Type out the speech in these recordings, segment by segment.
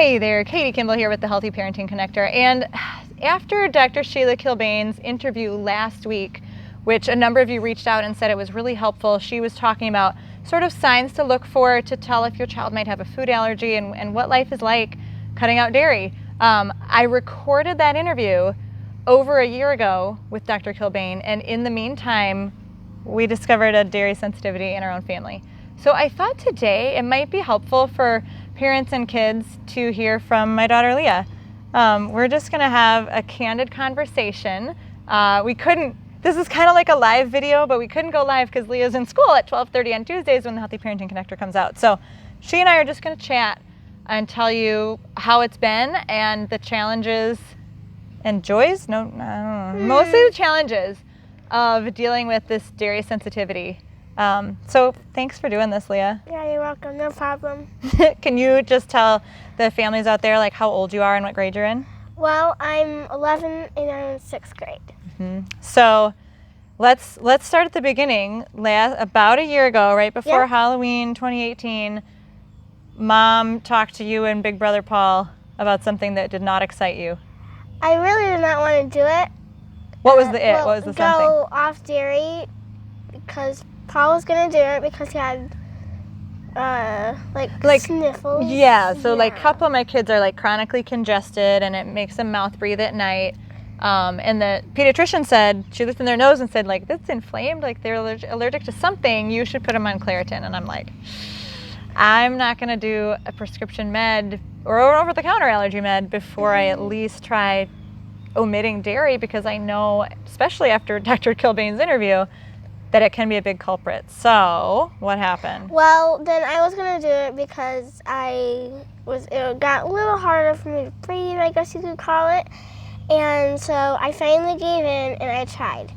Hey there, Katie Kimball here with the Healthy Parenting Connector. And after Dr. Sheila Kilbane's interview last week, which a number of you reached out and said it was really helpful, she was talking about sort of signs to look for to tell if your child might have a food allergy and what life is like cutting out dairy. I recorded that interview over a year ago with Dr. Kilbane, and in the meantime, we discovered a dairy sensitivity in our own family. So I thought today it might be helpful for parents and kids to hear from my daughter Leah. We're just gonna have a candid conversation. This is kind of like a live video, but we couldn't go live because Leah's in school at 12:30 on Tuesdays when the Healthy Parenting Connector comes out. So she and I are just gonna chat and tell you how it's been and the challenges and joys, mostly the challenges of dealing with this dairy sensitivity. So thanks for doing this, Leah. Yeah, you're welcome. No problem. Can you just tell the families out there like how old you are and what grade you're in? Well, I'm 11 and I'm in 6th grade. Mm-hmm. So let's start at the beginning. About a year ago, right before Halloween 2018, Mom talked to you and Big Brother Paul about something that did not excite you. I really did not want to do it. What was the what was the something? Go off dairy because Paul was going to do it because he had like sniffles. Yeah, so like a couple of my kids are like chronically congested and it makes them mouth breathe at night. And the pediatrician said, she looked in their nose and said, like, that's inflamed, like they're allergic to something, you should put them on Claritin. And I'm like, I'm not going to do a prescription med or over-the-counter allergy med before I at least try omitting dairy, because I know, especially after Dr. Kilbane's interview, that it can be a big culprit. So what happened? Well, then I was going to do it because it got a little harder for me to breathe, I guess you could call it. And so I finally gave in and I tried.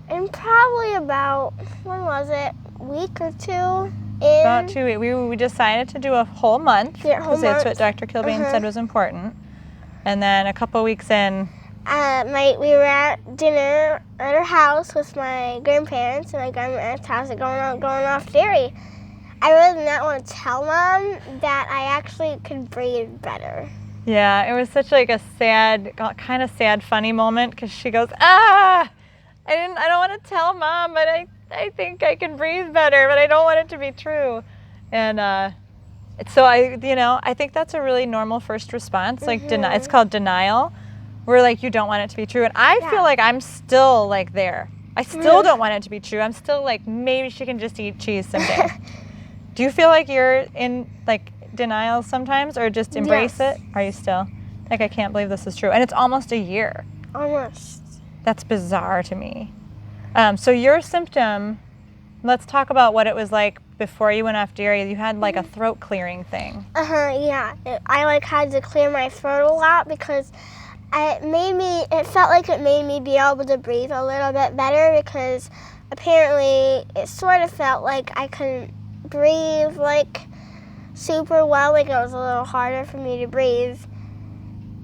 And probably about, when was it, a week or two in? About 2 weeks. We decided to do a whole month because that's what Dr. Kilbane said was important. And then a couple weeks in, we were at dinner at our house with my grandparents and my grandma's house going off dairy. I really did not want to tell Mom that I actually could breathe better. Yeah, it was such like a kind of sad, funny moment because she goes, I don't want to tell Mom, but I think I can breathe better, but I don't want it to be true. And so I think that's a really normal first response. Like it's called denial. Where like you don't want it to be true, and I feel like I'm still like there. I still don't want it to be true. I'm still like, maybe she can just eat cheese someday. Do you feel like you're in like denial sometimes, or just embrace it? Are you still like, I can't believe this is true, and it's almost a year? Almost. That's bizarre to me. So your symptom. Let's talk about what it was like before you went off dairy. You had like a throat clearing thing. Yeah. I like had to clear my throat a lot because it felt like it made me be able to breathe a little bit better, because apparently it sort of felt like I couldn't breathe like super well, like it was a little harder for me to breathe.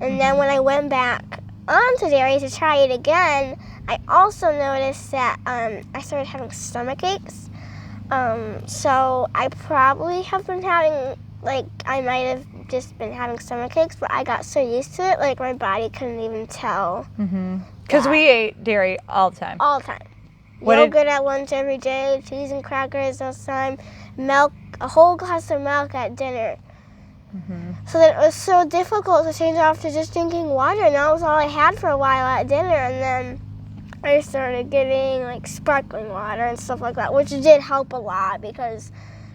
And then when I went back onto dairy to try it again, I also noticed that I started having stomach aches. So I probably have been having, like, I might have just been having stomach aches, but I got so used to it, like my body couldn't even tell. Because we ate dairy all the time. All the time. Yogurt at lunch every day, cheese and crackers all the time, milk, a whole glass of milk at dinner. So then it was so difficult to change off to just drinking water, and that was all I had for a while at dinner. And then I started getting like sparkling water and stuff like that, which did help a lot, because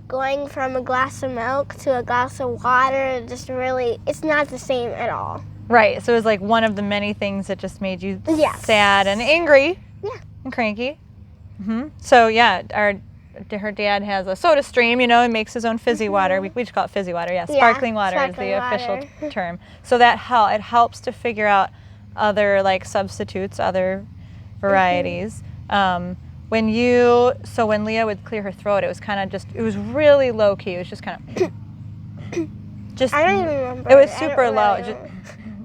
going from a glass of milk to a glass of water just really, it's not the same at all. Right, so it was like one of the many things that just made you sad and angry and cranky. So yeah, her dad has a soda stream, and makes his own fizzy water. We just call it fizzy water, sparkling water is the official term. So that it helps to figure out other like substitutes, other varieties. When Leah would clear her throat, it was kind of it was really low key. It was just kind of, I don't even remember. It was super low,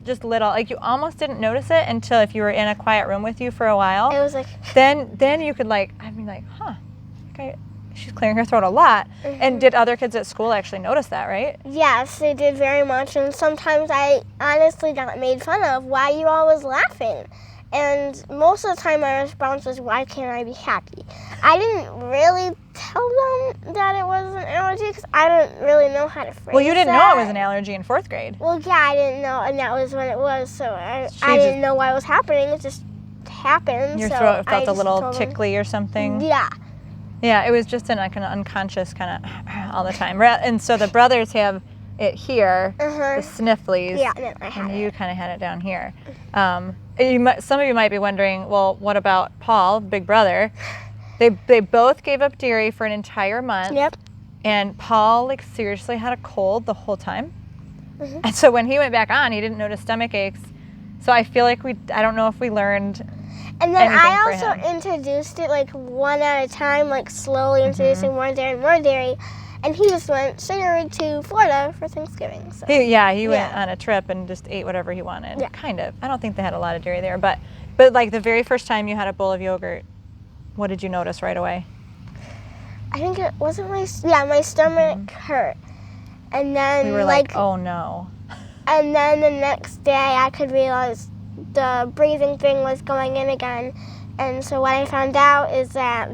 just little. Like you almost didn't notice it until if you were in a quiet room with you for a while. It was like. Then you could like, I'd be like, huh, she's clearing her throat a lot. And did other kids at school actually notice that, right? Yes, they did very much, and sometimes I honestly got made fun of. Why are you always laughing? And most of the time my response was, why can't I be happy? I didn't really tell them that it was an allergy because I didn't really know how to phrase Well, you didn't know that. it was an allergy in 4th grade. Well, yeah, I didn't know, and that was when it was, so I didn't know why it was happening. It just happened. Your so throat felt I a little just told them. tickly or something? Yeah. Yeah, it was just an unconscious kind of all the time. And so the brothers have it here, the snifflies, Yeah, and then I had and you it. kind of had it down here. Some of you might be wondering, well, what about Paul, big brother? They both gave up dairy for an entire month. Yep. And Paul, like, seriously had a cold the whole time. And so when he went back on, he didn't notice stomach aches. So I feel like I don't know if we learned And then anything I for also him. introduced it like one at a time, like slowly introducing more dairy. And he just went straight to Florida for Thanksgiving. So. He went on a trip and just ate whatever he wanted. Yeah. Kind of. I don't think they had a lot of dairy there, but like the very first time you had a bowl of yogurt, what did you notice right away? I think it wasn't my stomach hurt. And then We were like, oh no. And then the next day I could realize the breathing thing was going in again. And so what I found out is that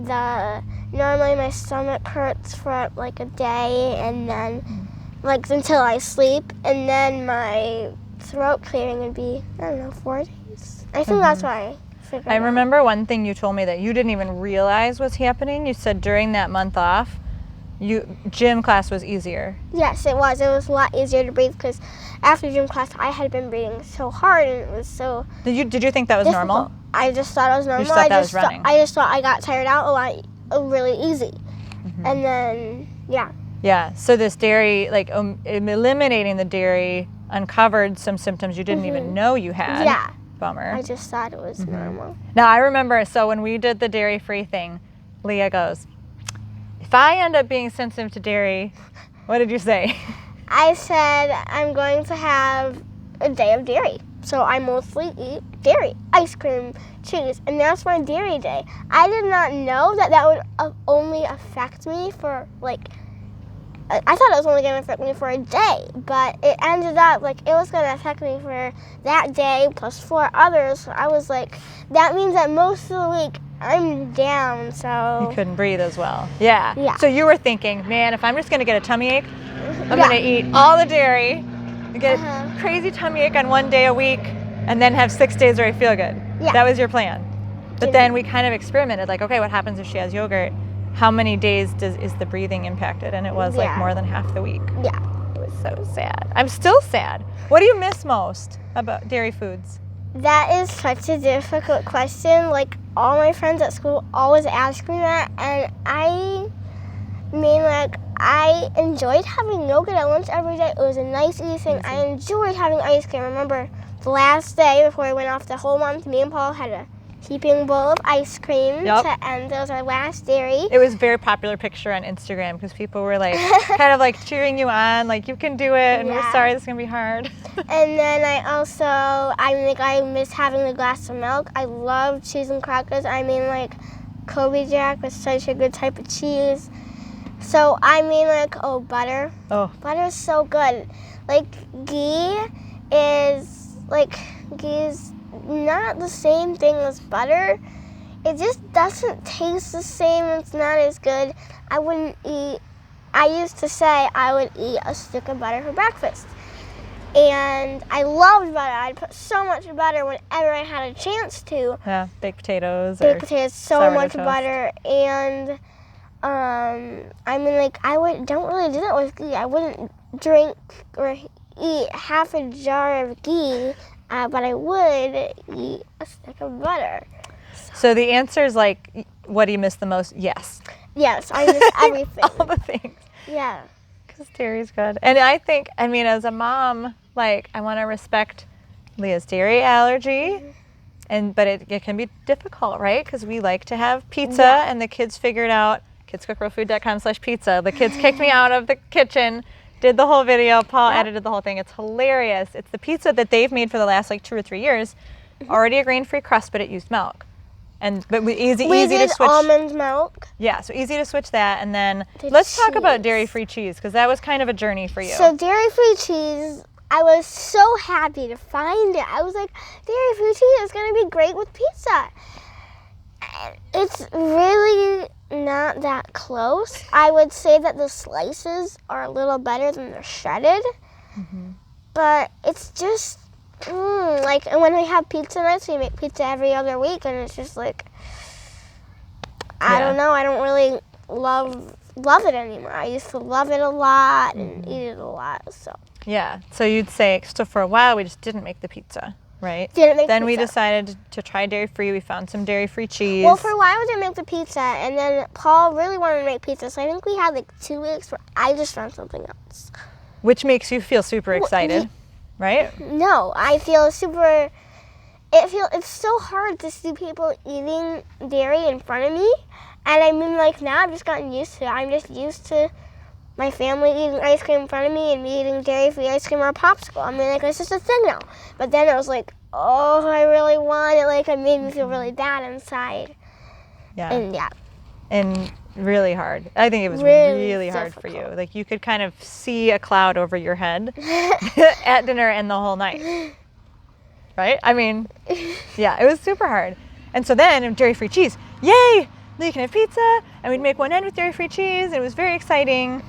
normally my stomach hurts for like a day and then like until I sleep, and then my throat clearing would be, I don't know, 4 days. I think that's why I figured I out. remember one thing you told me that you didn't even realize was happening. You said during that month off, gym class was easier. Yes, it was. It was a lot easier to breathe because after gym class I had been breathing so hard and it was so Did you think that was difficult. normal? I just thought it was normal. just thought that was running. I just thought I got tired out a lot, really easy. And then, yeah. Yeah, so this dairy, like eliminating the dairy uncovered some symptoms you didn't even know you had. Yeah. Bummer. I just thought it was normal. Now, I remember, so when we did the dairy-free thing, Leah goes, if I end up being sensitive to dairy, what did you say? I said I'm going to have a day of dairy. So I mostly eat dairy, ice cream, cheese, and that's my dairy day. I did not know that would only affect me for I thought it was only going to affect me for a day, but it ended up it was going to affect me for that day plus 4 others. So I was like, that means that most of the week I'm down, so. You couldn't breathe as well. Yeah. Yeah. So you were thinking, man, if I'm just going to get a tummy ache, I'm going to eat all the dairy, get a crazy tummy ache on 1 day a week, and then have 6 days where I feel good. Yeah. That was your plan. But then we kind of experimented, like, okay, what happens if she has yogurt? How many days is the breathing impacted? And it was like more than half the week. Yeah. It was so sad. I'm still sad. What do you miss most about dairy foods? That is such a difficult question. Like, all my friends at school always ask me that, and I mean, I enjoyed having yogurt at lunch every day. It was a nice easy thing. I enjoyed having ice cream. I remember the last day before I went off the whole month, me and Paul had a heaping bowl of ice cream to end. That was our last dairy. It was a very popular picture on Instagram because people were like, kind of like cheering you on, like you can do it, and we're sorry this is gonna be hard. And then I miss having the glass of milk. I love cheese and crackers. I mean, Kobe Jack was such a good type of cheese. So I mean, butter. Oh, Butter is so good. Ghee is not the same thing as butter. It just doesn't taste the same. It's not as good. I used to say I would eat a stick of butter for breakfast. And I loved butter. I'd put so much butter whenever I had a chance to. yeah, baked potatoes. Baked potatoes, so sourdough much toast. butter. And don't really do that with ghee. I wouldn't drink or eat half a jar of ghee. But I would eat a stick of butter. So the answer is what do you miss the most? Yes. Yes, I miss everything. All the things. Yeah. Because dairy's good. And I think, as a mom, I want to respect Leah's dairy allergy. But it can be difficult, right? Because we like to have pizza, and the kids figured out, kidscookrowfood.com/pizza. The kids kicked me out of the kitchen. Did the whole video. Paul edited the whole thing. It's hilarious. It's the pizza that they've made for the last 2 or 3 years. Already a grain-free crust, but it used milk. But easy We to did switch. almond milk. Yeah, so easy to switch that. And then The let's talk about cheese. dairy-free cheese, because that was kind of a journey for you. So dairy-free cheese, I was so happy to find it. I was like, dairy-free cheese is going to be great with pizza. And it's really not that close. I would say that the slices are a little better than the shredded. But it's just, like, and when we have pizza nights, we make pizza every other week, and it's just like, I don't know, I don't really love it anymore. I used to love it a lot and eat it a lot, so. Yeah, so you'd say, so for a while we just didn't make the pizza, right? Then we decided to try dairy-free. We found some dairy-free cheese. Well, for a while we didn't make the pizza, and then Paul really wanted to make pizza, so I think we had like 2 weeks where I just found something else. Which makes you feel super excited, right? No, I feel super, it's so hard to see people eating dairy in front of me, and I mean, like, now I've just gotten used to it. I'm just used to my family eating ice cream in front of me and me eating dairy-free ice cream or a popsicle. I mean, like, it's just a thing now. But then I was like, oh, I really want it. Like, it made me feel really bad inside. Yeah. And yeah. And really hard. I think it was really hard for you. Like, you could kind of see a cloud over your head at dinner and the whole night. Right? I mean, yeah, it was super hard. And so then, dairy-free cheese. Yay! Leah can have pizza. And we'd make one end with dairy-free cheese. And it was very exciting.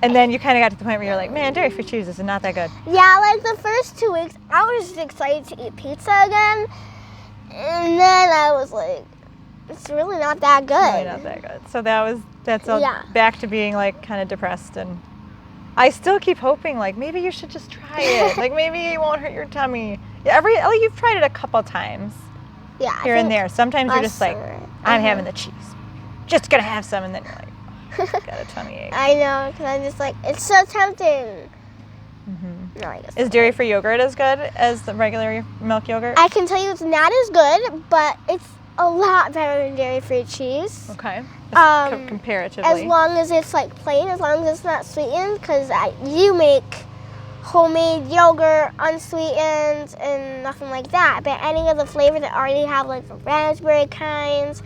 And then you kind of got to the point where you're like, man, dairy-free cheese is not that good. Yeah, like the first 2 weeks, I was just excited to eat pizza again. And then I was like, it's really not that good. Really not that good. So that's all back to being like kind of depressed. And I still keep hoping, like, maybe you should just try it. Like, maybe it won't hurt your tummy. Yeah, you've tried it a couple times. Yeah, here and there. Sometimes you're just like, I'm having the cheese. Just gonna have some, and then you're like, oh, got a tummy ache. I know, because I'm just like, it's so tempting. No, I guess Is dairy-free yogurt as good as the regular milk yogurt? I can tell you it's not as good, but it's a lot better than dairy-free cheese. Okay. Comparatively. As long as it's like plain, as long as it's not sweetened, because you make homemade yogurt, unsweetened, and nothing like that. But any of the flavors that already have like the raspberry kinds,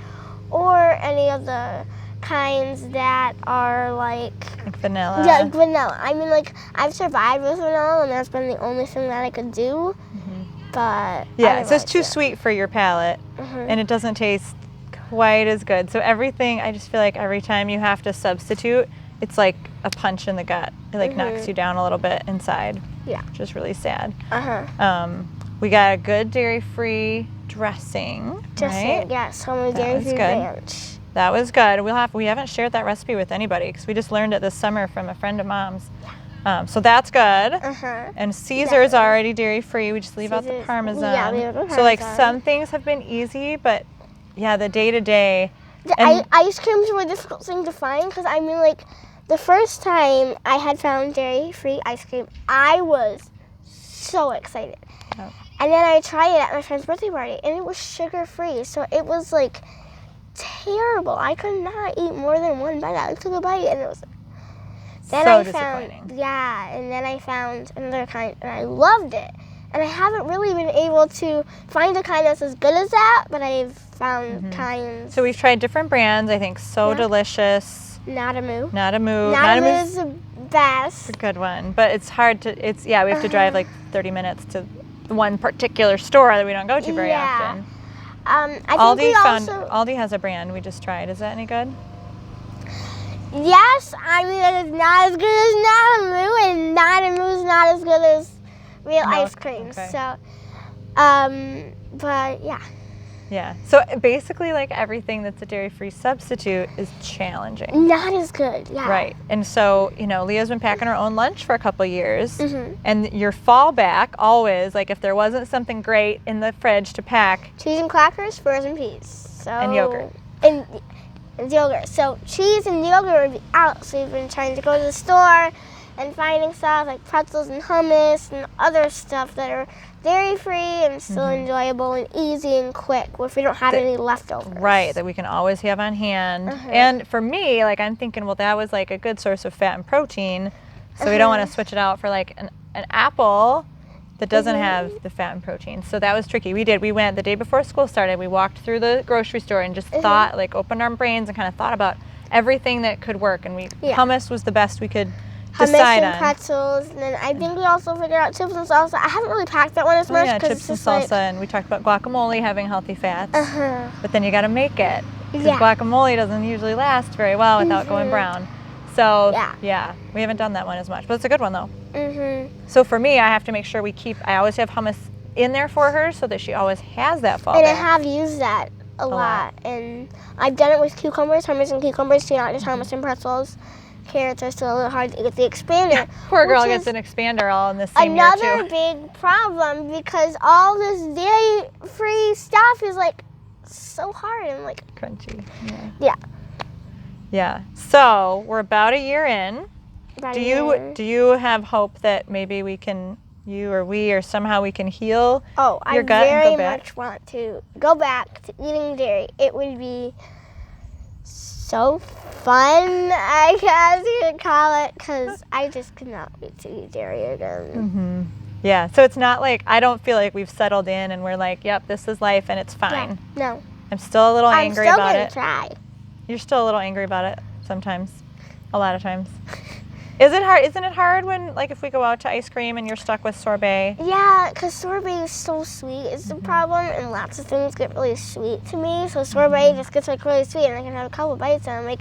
or any of the kinds that are like vanilla. Yeah, like vanilla. I mean, like, I've survived with vanilla, and that's been the only thing that I could do. But yeah, so it's too sweet for your palate, and it doesn't taste quite as good. So everything, I just feel like every time you have to substitute, it's like a punch in the gut. It like knocks you down a little bit inside. Yeah, which is really sad. We got a good dairy-free dressing. Right? Yes, homemade dairy-free ranch. That was good. We haven't shared that recipe with anybody because we just learned it this summer from a friend of Mom's. So that's good. And Caesar's already dairy-free. We just leave out the Parmesan. Yeah, leave out the Parmesan. So like some things have been easy, but yeah, the day-to-day. The ice cream's a really difficult thing to find because I mean, like, the first time I had found dairy-free ice cream, I was so excited. Oh. And then I tried it at my friend's birthday party, and it was sugar-free. So it was like terrible. I could not eat more than one bite. I took a bite, and it was. Then I found, and then I found another kind, and I loved it. And I haven't really been able to find a kind that's as good as that, but I've found kinds. So we've tried different brands. I think So Delicious. Not a Moo. Not a Moo. Not a Moo is the best. It's a good one, but it's hard to. We have to drive like 30 minutes to the one particular store that we don't go to very often. Aldi has a brand we just tried. Is that any good? Yes, I mean, it's not as good as Not a Moo, and Not a Moo is not as good as real ice cream. Okay. So, but yeah. Yeah. So basically, like everything that's a dairy-free substitute is challenging. Not as good. Yeah. Right. And so, Leah's been packing her own lunch for a couple years, and your fallback always, like if there wasn't something great in the fridge to pack. Cheese and crackers, frozen peas. And yogurt. And yogurt. So cheese and yogurt would be out. So we've been trying to go to the store and finding stuff like pretzels and hummus and other stuff that are dairy-free and still enjoyable and easy and quick if we don't have any leftovers. Right, that we can always have on hand. And for me, like I'm thinking, well, that was like a good source of fat and protein, so we don't want to switch it out for like an apple that doesn't have the fat and protein. So that was tricky. We went the day before school started. We walked through the grocery store and just thought, like, opened our brains and kind of thought about everything that could work. And hummus was the best we could decide hummus and on. pretzels, and then I think we also figured out chips and salsa. I haven't really packed that one as much because chips and salsa, and we talked about guacamole having healthy fats. But then you got to make it because guacamole doesn't usually last very well without going brown. So yeah, we haven't done that one as much, but it's a good one though. So for me, I have to make sure I always have hummus in there for her so that she always has that fallback. And I have used that a lot, and I've done it with cucumbers, hummus and cucumbers too, not just hummus and pretzels. Carrots are still a little hard to get the expander. Poor girl gets an expander all in the same year too. Another big problem because all this dairy-free stuff is like so hard and like crunchy. Yeah. So we're about a year in. Do you have hope that maybe we can, or somehow we can heal your gut and go back? I very much want to go back to eating dairy. It would be so fun, I guess you could call it, because I just could not wait to eat dairy again. Yeah, so it's not like, I don't feel like we've settled in and we're like, yep, this is life and it's fine. Yeah, no. I'm still a little angry about it. I'm still going to try. You're still a little angry about it sometimes, a lot of times. Is it hard? Isn't it hard when, like, if we go out to ice cream and you're stuck with sorbet? Yeah, because sorbet is so sweet is the problem, and lots of things get really sweet to me. So sorbet just gets like really sweet, and I can have a couple bites, and I'm like,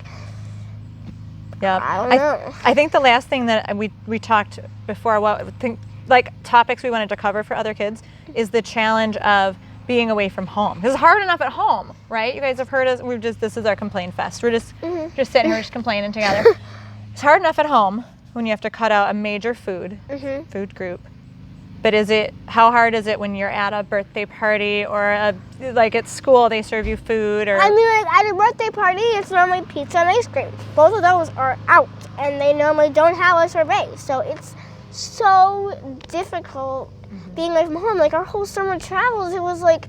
I don't know. I think the last thing that we talked before, topics we wanted to cover for other kids, is the challenge of being away from home. Because it's hard enough at home, right? You guys have heard us. This is our complain fest. We're just sitting here just complaining together. It's hard enough at home when you have to cut out a major food group. But how hard is it when you're at a birthday party or like at school they serve you food? Or I mean, like at a birthday party, it's normally pizza and ice cream. Both of those are out, and they normally don't have a sorbet. So it's so difficult being away from home. Like our whole summer travels, it was like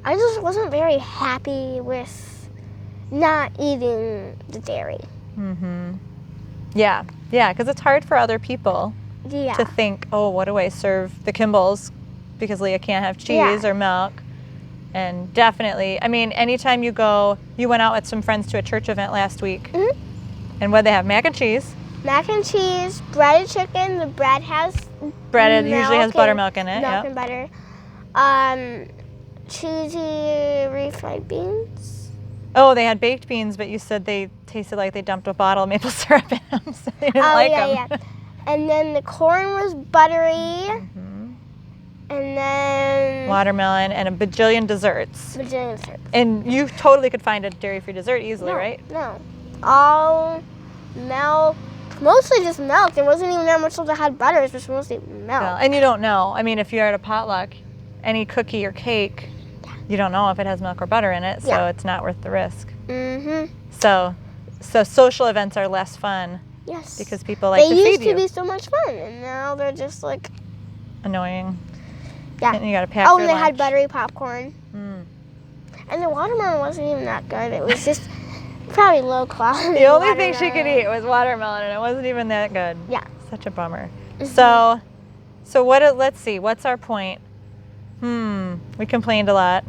I just wasn't very happy with not eating the dairy. Yeah, because it's hard for other people to think, oh, what do I serve the Kimballs? Because Leah can't have cheese or milk. And definitely, I mean, anytime you went out with some friends to a church event last week. And what did they have? Mac and cheese? Mac and cheese, breaded chicken. The bread has breaded usually has buttermilk in it. Milk and butter. Cheesy refried beans. Oh, they had baked beans, but you said they tasted like they dumped a bottle of maple syrup in them, so they didn't like them. Yeah. And then the corn was buttery. And then watermelon and a bajillion desserts. And you totally could find a dairy-free dessert easily, right? No. All milk. Mostly just milk. There wasn't even that much that had butter. It was just mostly milk. Well, and you don't know. I mean, if you're at a potluck, any cookie or cake, you don't know if it has milk or butter in it, so it's not worth the risk. So social events are less fun. Yes. Because people like to feed you. They used to be so much fun, and now they're just like annoying. Yeah. And you gotta pack your and they lunch. had buttery popcorn. And the watermelon wasn't even that good. It was just probably low quality. The only thing she could eat was watermelon, and it wasn't even that good. Yeah. Such a bummer. So what? Let's see. What's our point? We complained a lot.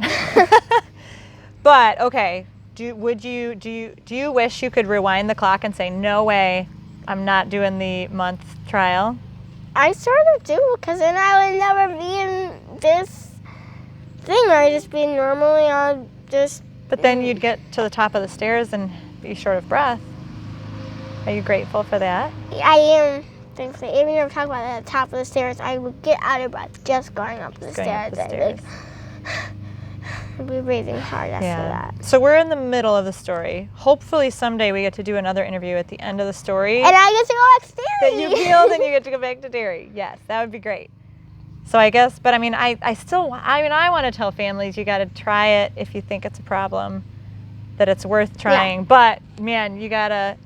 But okay. Do you wish you could rewind the clock and say, no way, I'm not doing the month trial? I sort of do, because then I would never be in this thing. I'd just be normally on just... But then you'd get to the top of the stairs and be short of breath. Are you grateful for that? I am thankful. Even if I'm talking about at the top of the stairs, I would get out of breath just going up the stairs. I'd be breathing hard after that. So we're in the middle of the story. Hopefully someday we get to do another interview at the end of the story. And I get to go back to dairy. That you healed and you get to go back to dairy. Yes, that would be great. So I guess, but I mean, I want to tell families you got to try it if you think it's a problem, that it's worth trying. But man, you got to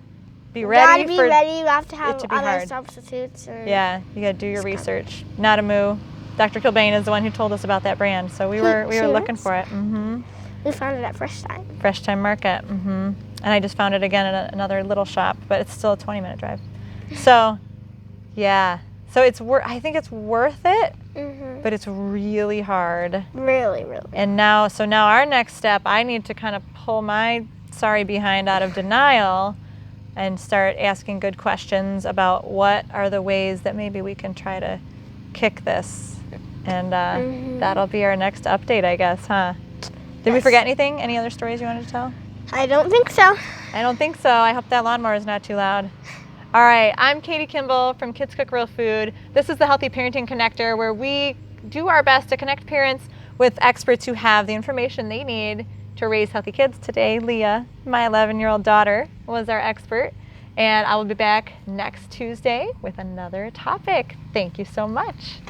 be ready. You got to be ready. You have to have other hard. substitutes. You got to do your research. Not a moo. Dr. Kilbane is the one who told us about that brand, so we were looking for it. We found it at Fresh Time. Fresh Time Market. And I just found it again at another little shop, but it's still a 20-minute drive. So, yeah. So I think it's worth it, but it's really hard. Really, really. And now our next step, I need to kind of pull my sorry behind out of denial and start asking good questions about what are the ways that maybe we can try to kick this. And that'll be our next update, I guess, huh? Did we forget anything? Any other stories you wanted to tell? I don't think so. I don't think so. I hope that lawnmower is not too loud. All right, I'm Katie Kimball from Kids Cook Real Food. This is the Healthy Parenting Connector, where we do our best to connect parents with experts who have the information they need to raise healthy kids. Today, Leah, my 11-year-old daughter, was our expert, and I will be back next Tuesday with another topic. Thank you so much.